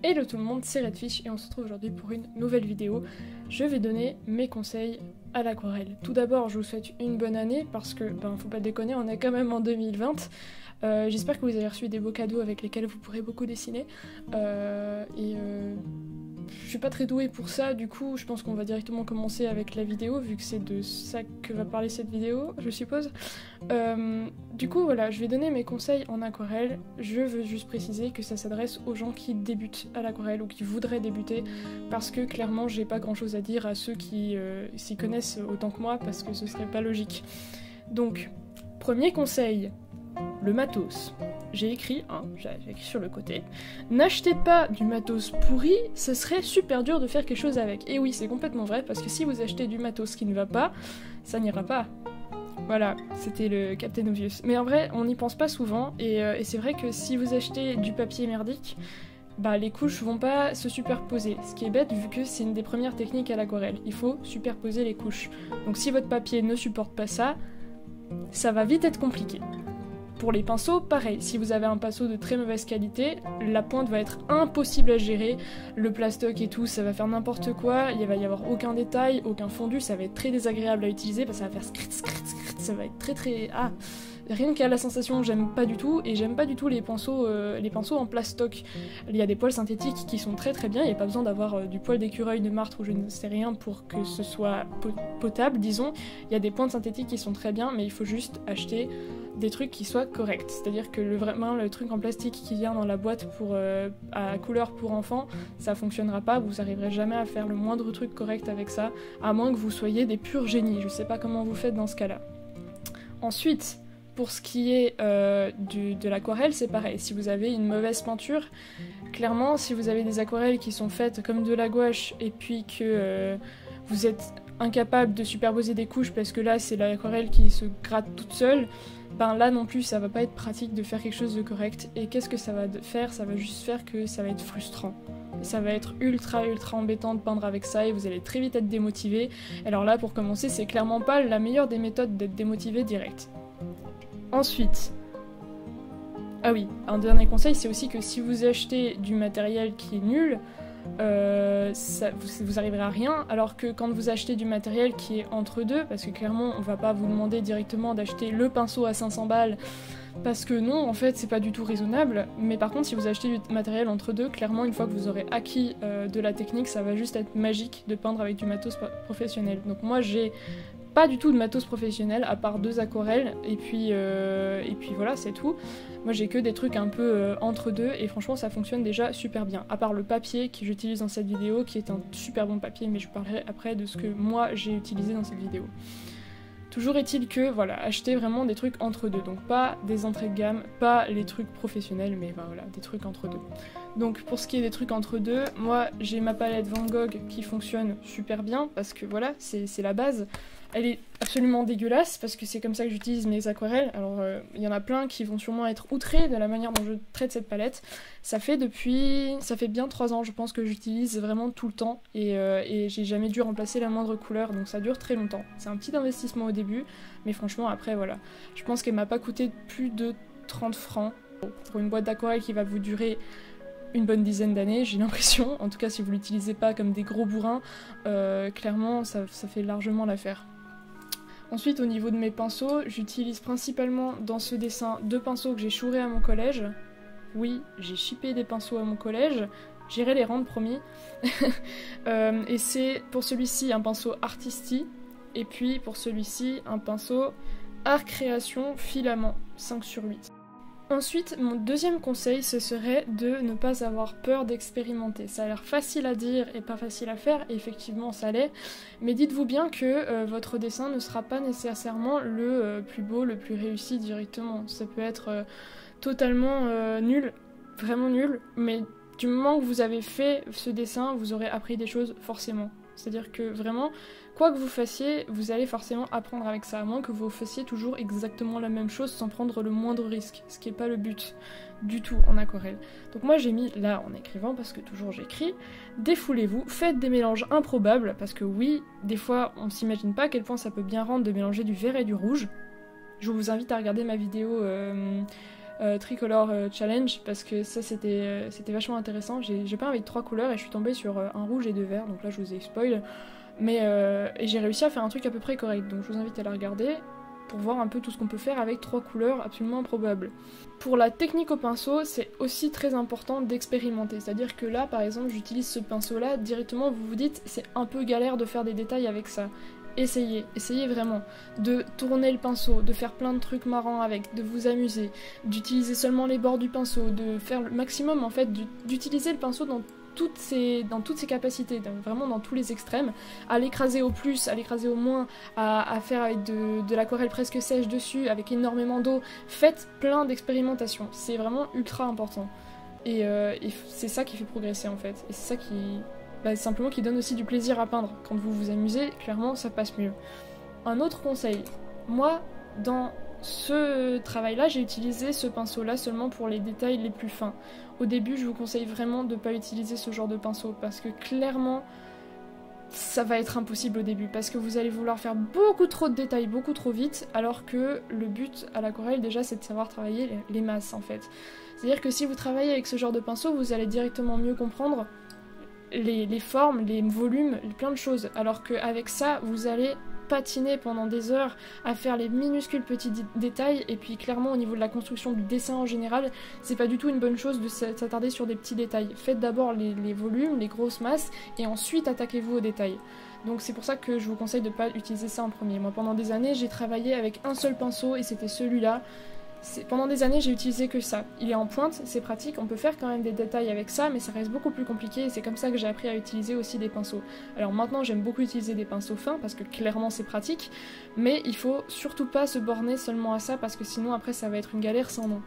Hello tout le monde, c'est Redfish et on se retrouve aujourd'hui pour une nouvelle vidéo. Je vais donner mes conseils à l'aquarelle. Tout d'abord, je vous souhaite une bonne année parce que, faut pas déconner, on est quand même en 2020. J'espère que vous avez reçu des beaux cadeaux avec lesquels vous pourrez beaucoup dessiner. Je suis pas très douée pour ça, du coup je pense qu'on va directement commencer avec la vidéo vu que c'est de ça que va parler cette vidéo, je suppose. Du coup voilà, je vais donner mes conseils en aquarelle. Je veux juste préciser que ça s'adresse aux gens qui débutent à l'aquarelle ou qui voudraient débuter, parce que clairement j'ai pas grand chose à dire à ceux qui s'y connaissent autant que moi, parce que ce serait pas logique. Donc, premier conseil, le matos. J'ai écrit sur le côté, n'achetez pas du matos pourri, ce serait super dur de faire quelque chose avec. Et oui, c'est complètement vrai, parce que si vous achetez du matos qui ne va pas, ça n'ira pas. Voilà, c'était le Captain Obvious. Mais en vrai, on n'y pense pas souvent, et c'est vrai que si vous achetez du papier merdique, les couches vont pas se superposer, ce qui est bête vu que c'est une des premières techniques à l'aquarelle. Il faut superposer les couches. Donc si votre papier ne supporte pas ça, ça va vite être compliqué. Pour les pinceaux, pareil, si vous avez un pinceau de très mauvaise qualité, la pointe va être impossible à gérer, le plastoc et tout, ça va faire n'importe quoi, il va y avoir aucun détail, aucun fondu, ça va être très désagréable à utiliser, parce que ça va faire scrit, ça va être très... Rien qu'à la sensation, j'aime pas du tout, et j'aime pas du tout les pinceaux en plastoc. Il y a des poils synthétiques qui sont très très bien, il n'y a pas besoin d'avoir du poil d'écureuil, de martre ou je ne sais rien pour que ce soit potable, disons. Il y a des pointes synthétiques qui sont très bien, mais il faut juste acheter des trucs qui soient corrects. C'est-à-dire que vraiment le truc en plastique qui vient dans la boîte à couleur pour enfants, ça fonctionnera pas, vous arriverez jamais à faire le moindre truc correct avec ça, à moins que vous soyez des purs génies. Je sais pas comment vous faites dans ce cas-là. Ensuite, pour ce qui est de l'aquarelle, c'est pareil. Si vous avez une mauvaise peinture, clairement, si vous avez des aquarelles qui sont faites comme de la gouache et puis que vous êtes incapable de superposer des couches parce que là, c'est l'aquarelle qui se gratte toute seule, là non plus, ça va pas être pratique de faire quelque chose de correct. Et qu'est-ce que ça va faire? Ça va juste faire que ça va être frustrant. Ça va être ultra embêtant de peindre avec ça et vous allez très vite être démotivé. Alors là, pour commencer, c'est clairement pas la meilleure des méthodes d'être démotivé direct. Ensuite, un dernier conseil, c'est aussi que si vous achetez du matériel qui est nul, vous arriverez à rien, alors que quand vous achetez du matériel qui est entre deux, parce que clairement on va pas vous demander directement d'acheter le pinceau à 500 balles, parce que non, en fait c'est pas du tout raisonnable, mais par contre si vous achetez du matériel entre deux, clairement une fois que vous aurez acquis de la technique, ça va juste être magique de peindre avec du matos professionnel. Donc moi j'ai pas du tout de matos professionnel, à part 2 aquarelles, et puis voilà, c'est tout. Moi j'ai que des trucs un peu entre deux, et franchement ça fonctionne déjà super bien. À part le papier que j'utilise dans cette vidéo, qui est un super bon papier, mais je parlerai après de ce que moi j'ai utilisé dans cette vidéo. Toujours est-il que, voilà, achetez vraiment des trucs entre deux, donc pas des entrées de gamme, pas les trucs professionnels, mais voilà, des trucs entre deux. Donc pour ce qui est des trucs entre deux, moi j'ai ma palette Van Gogh qui fonctionne super bien, parce que voilà, c'est la base. Elle est absolument dégueulasse, parce que c'est comme ça que j'utilise mes aquarelles. Alors il y en a plein qui vont sûrement être outrés de la manière dont je traite cette palette. Ça fait bien 3 ans je pense que j'utilise vraiment tout le temps, et j'ai jamais dû remplacer la moindre couleur, donc ça dure très longtemps. C'est un petit investissement au début, mais franchement après voilà. Je pense qu'elle m'a pas coûté plus de 30 francs pour une boîte d'aquarelle qui va vous durer une bonne dizaine d'années, j'ai l'impression. En tout cas si vous l'utilisez pas comme des gros bourrins, clairement ça fait largement l'affaire. Ensuite, au niveau de mes pinceaux, j'utilise principalement dans ce dessin 2 pinceaux que j'ai chourés à mon collège. Oui, j'ai chippé des pinceaux à mon collège, j'irai les rendre, promis. Et c'est pour celui-ci un pinceau Artisti, et puis pour celui-ci un pinceau Art Création Filament 5/8. Ensuite, mon deuxième conseil, ce serait de ne pas avoir peur d'expérimenter. Ça a l'air facile à dire et pas facile à faire, et effectivement ça l'est, mais dites-vous bien que votre dessin ne sera pas nécessairement le plus beau, le plus réussi directement. Ça peut être totalement nul, vraiment nul, mais du moment que vous avez fait ce dessin, vous aurez appris des choses forcément. C'est-à-dire que vraiment, quoi que vous fassiez, vous allez forcément apprendre avec ça, à moins que vous fassiez toujours exactement la même chose sans prendre le moindre risque, ce qui n'est pas le but du tout en aquarelle. Donc moi j'ai mis là en écrivant, parce que toujours j'écris, défoulez-vous, faites des mélanges improbables, parce que oui, des fois on s'imagine pas à quel point ça peut bien rendre de mélanger du vert et du rouge. Je vous invite à regarder ma vidéo Tricolor Challenge, parce que ça c'était vachement intéressant. J'ai peint avec 3 couleurs et je suis tombée sur un rouge et 2 verts, donc là je vous ai spoil. Mais et j'ai réussi à faire un truc à peu près correct, donc je vous invite à la regarder pour voir un peu tout ce qu'on peut faire avec 3 couleurs absolument improbables. Pour la technique au pinceau, c'est aussi très important d'expérimenter, c'est-à-dire que là par exemple j'utilise ce pinceau là, directement vous vous dites c'est un peu galère de faire des détails avec ça. Essayez vraiment de tourner le pinceau, de faire plein de trucs marrants avec, de vous amuser, d'utiliser seulement les bords du pinceau, de faire le maximum en fait, d'utiliser le pinceau dans toutes ses capacités, vraiment dans tous les extrêmes, à l'écraser au plus, à l'écraser au moins, à faire avec de l'aquarelle presque sèche dessus, avec énormément d'eau. Faites plein d'expérimentations, c'est vraiment ultra important. Et c'est ça qui fait progresser en fait, et c'est ça simplement qui donne aussi du plaisir à peindre. Quand vous vous amusez, clairement ça passe mieux. Un autre conseil, moi dans ce travail-là, j'ai utilisé ce pinceau-là seulement pour les détails les plus fins. Au début, je vous conseille vraiment de ne pas utiliser ce genre de pinceau parce que clairement, ça va être impossible au début parce que vous allez vouloir faire beaucoup trop de détails, beaucoup trop vite, alors que le but à l'aquarelle déjà, c'est de savoir travailler les masses en fait. C'est-à-dire que si vous travaillez avec ce genre de pinceau, vous allez directement mieux comprendre les formes, les volumes, plein de choses, alors qu'avec ça, vous allez patiner pendant des heures à faire les minuscules petits détails, et puis clairement au niveau de la construction du dessin en général, c'est pas du tout une bonne chose de s'attarder sur des petits détails. Faites d'abord les volumes, les grosses masses, et ensuite attaquez-vous aux détails. Donc c'est pour ça que je vous conseille de pas utiliser ça en premier. Moi pendant des années, j'ai travaillé avec un seul pinceau, et c'était celui-là. Pendant des années, j'ai utilisé que ça. Il est en pointe, c'est pratique, on peut faire quand même des détails avec ça, mais ça reste beaucoup plus compliqué et c'est comme ça que j'ai appris à utiliser aussi des pinceaux. Alors maintenant, j'aime beaucoup utiliser des pinceaux fins parce que clairement c'est pratique, mais il faut surtout pas se borner seulement à ça parce que sinon après ça va être une galère sans nom.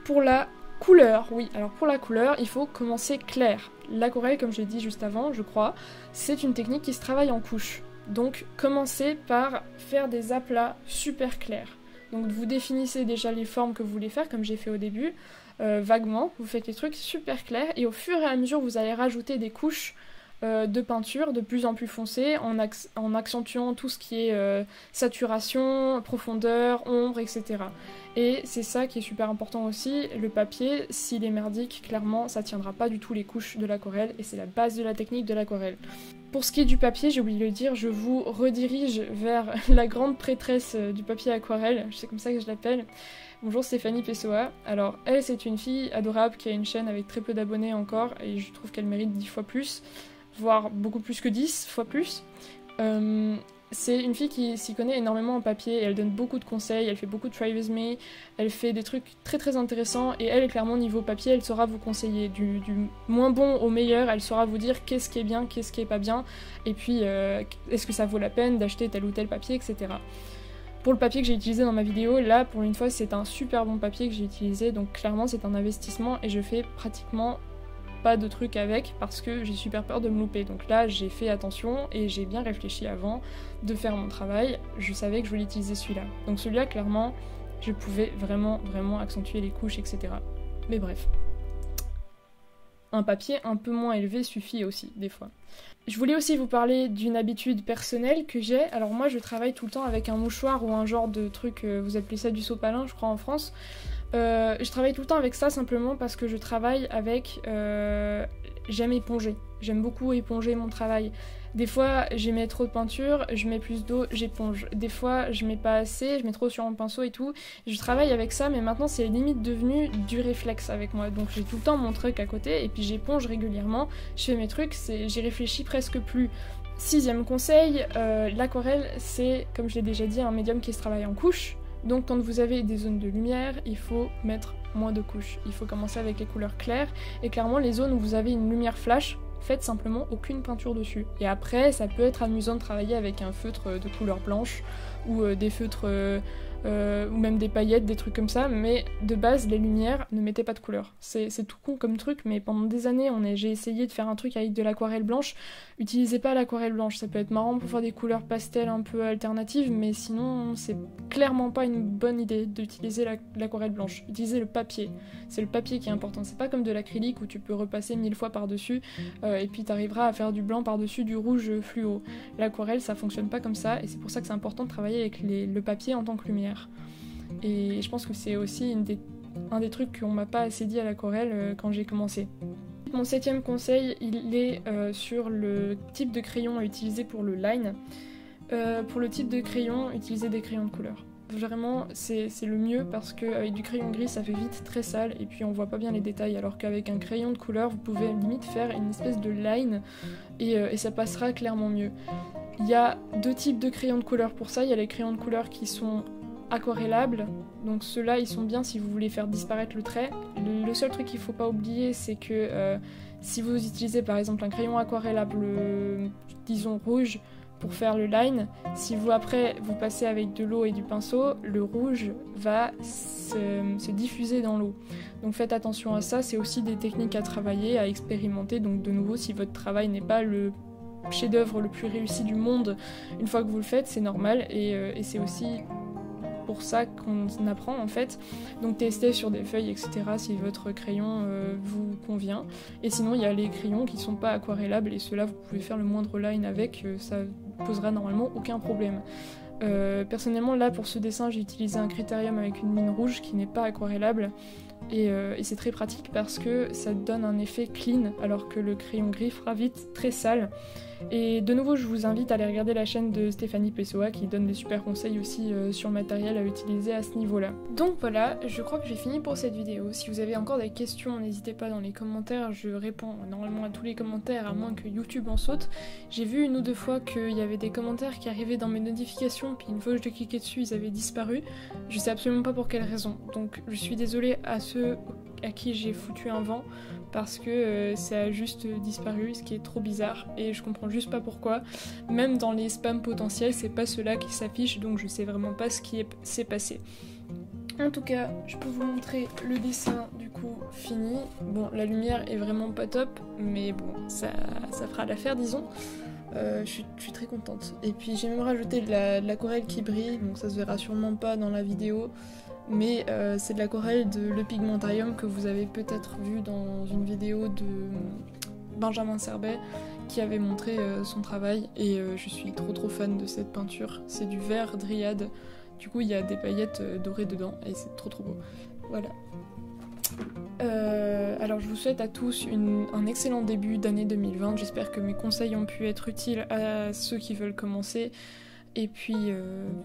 Pour la couleur, oui, alors pour la couleur, il faut commencer clair. L'aquarelle, comme je l'ai dit juste avant, je crois, c'est une technique qui se travaille en couches. Donc commencez par faire des aplats super clairs. Donc vous définissez déjà les formes que vous voulez faire, comme j'ai fait au début, vaguement, vous faites les trucs super clairs, et au fur et à mesure, vous allez rajouter des couches de peinture de plus en plus foncées, en accentuant tout ce qui est saturation, profondeur, ombre, etc. Et c'est ça qui est super important aussi, le papier, s'il est merdique, clairement, ça tiendra pas du tout les couches de l'aquarelle, et c'est la base de la technique de l'aquarelle. Pour ce qui est du papier, j'ai oublié de le dire, je vous redirige vers la grande prêtresse du papier aquarelle, c'est comme ça que je l'appelle. Bonjour Stéphanie Pessoa. Alors elle, c'est une fille adorable qui a une chaîne avec très peu d'abonnés encore, et je trouve qu'elle mérite 10 fois plus, voire beaucoup plus que 10 fois plus. C'est une fille qui s'y connaît énormément en papier, et elle donne beaucoup de conseils, elle fait beaucoup de try with me, elle fait des trucs très très intéressants, et elle, clairement, niveau papier, elle saura vous conseiller du moins bon au meilleur, elle saura vous dire qu'est-ce qui est bien, qu'est-ce qui est pas bien, et puis est-ce que ça vaut la peine d'acheter tel ou tel papier, etc. Pour le papier que j'ai utilisé dans ma vidéo, là, pour une fois, c'est un super bon papier que j'ai utilisé, donc clairement, c'est un investissement, et je fais pratiquement pas de trucs avec parce que j'ai super peur de me louper. Donc là, j'ai fait attention et j'ai bien réfléchi avant de faire mon travail. Je savais que je voulais utiliser celui-là. Donc celui-là, clairement, je pouvais vraiment accentuer les couches, etc. Mais bref. Un papier un peu moins élevé suffit aussi, des fois. Je voulais aussi vous parler d'une habitude personnelle que j'ai. Alors moi, je travaille tout le temps avec un mouchoir ou un genre de truc, vous appelez ça du sopalin, je crois, en France. Je travaille tout le temps avec ça simplement parce que je travaille avec... j'aime éponger. J'aime beaucoup éponger mon travail. Des fois, j'y mets trop de peinture, je mets plus d'eau, j'éponge. Des fois, je mets pas assez, je mets trop sur mon pinceau et tout. Je travaille avec ça, mais maintenant, c'est limite devenu du réflexe avec moi. Donc, j'ai tout le temps mon truc à côté et puis j'éponge régulièrement. Je fais mes trucs, j'y réfléchis presque plus. 6e conseil, l'aquarelle, c'est, comme je l'ai déjà dit, un médium qui se travaille en couches. Donc quand vous avez des zones de lumière, il faut mettre moins de couches. Il faut commencer avec les couleurs claires, et clairement les zones où vous avez une lumière flash, faites simplement aucune peinture dessus. Et après, ça peut être amusant de travailler avec un feutre de couleur blanche, ou des feutres, ou même des paillettes, des trucs comme ça, mais de base, les lumières, ne mettez pas de couleur. C'est tout con comme truc, mais pendant des années, j'ai essayé de faire un truc avec de l'aquarelle blanche. Utilisez pas l'aquarelle blanche, ça peut être marrant pour faire des couleurs pastel un peu alternatives, mais sinon, c'est clairement pas une bonne idée d'utiliser l'aquarelle blanche. Utilisez le papier, c'est le papier qui est important. C'est pas comme de l'acrylique où tu peux repasser 1000 fois par-dessus, et puis t'arriveras à faire du blanc par-dessus du rouge fluo. L'aquarelle, ça fonctionne pas comme ça, et c'est pour ça que c'est important de travailler avec le papier en tant que lumière. Et je pense que c'est aussi un des trucs qu'on m'a pas assez dit à l'aquarelle quand j'ai commencé. Mon 7e conseil, il est sur le type de crayon à utiliser pour le line. Pour le type de crayon, utilisez des crayons de couleur. Vraiment, c'est le mieux parce qu'avec du crayon gris, ça fait vite très sale et puis on voit pas bien les détails. Alors qu'avec un crayon de couleur, vous pouvez limite faire une espèce de line et ça passera clairement mieux. Il y a 2 types de crayons de couleur pour ça. Il y a les crayons de couleur qui sont aquarellables, donc ceux-là ils sont bien si vous voulez faire disparaître le trait. Le seul truc qu'il faut pas oublier, c'est que si vous utilisez par exemple un crayon aquarellable, disons rouge, pour faire le line, si vous après vous passez avec de l'eau et du pinceau, le rouge va se diffuser dans l'eau. Donc faites attention à ça, c'est aussi des techniques à travailler, à expérimenter. Donc de nouveau, si votre travail n'est pas le chef-d'œuvre le plus réussi du monde, une fois que vous le faites, c'est normal et c'est aussi pour ça qu'on apprend en fait. Donc testez sur des feuilles, etc. si votre crayon vous convient. Et sinon il y a les crayons qui sont pas aquarellables et ceux-là vous pouvez faire le moindre line avec, ça posera normalement aucun problème. Personnellement là pour ce dessin j'ai utilisé un critérium avec une mine rouge qui n'est pas aquarellable et c'est très pratique parce que ça donne un effet clean alors que le crayon gris fera vite très sale. Et de nouveau, je vous invite à aller regarder la chaîne de Stéphanie Pessoa qui donne des super conseils aussi sur le matériel à utiliser à ce niveau-là. Donc voilà, je crois que j'ai fini pour cette vidéo. Si vous avez encore des questions, n'hésitez pas dans les commentaires, je réponds normalement à tous les commentaires à moins que YouTube en saute. J'ai vu une ou deux fois qu'il y avait des commentaires qui arrivaient dans mes notifications, puis une fois que je cliquais dessus, ils avaient disparu. Je sais absolument pas pour quelle raison. Donc je suis désolée à ceux à qui j'ai foutu un vent, parce que ça a juste disparu, ce qui est trop bizarre, et je comprends juste pas pourquoi. Même dans les spams potentiels, c'est pas ceux-là qui s'affichent, donc je sais vraiment pas ce qui s'est passé. En tout cas, je peux vous montrer le dessin du coup fini. Bon, la lumière est vraiment pas top, mais bon, ça fera l'affaire, disons. Je suis très contente. Et puis j'ai même rajouté de l'aquarelle qui brille, donc ça se verra sûrement pas dans la vidéo. Mais c'est de l'aquarelle de Le Pigmentarium que vous avez peut-être vu dans une vidéo de Benjamin Serbet qui avait montré son travail et je suis trop fan de cette peinture. C'est du vert dryade, du coup il y a des paillettes dorées dedans et c'est trop beau. Voilà. Alors je vous souhaite à tous un excellent début d'année 2020, j'espère que mes conseils ont pu être utiles à ceux qui veulent commencer et puis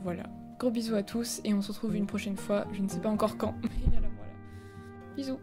voilà. Gros bisous à tous et on se retrouve une prochaine fois, je ne sais pas encore quand, mais voilà. Bisous.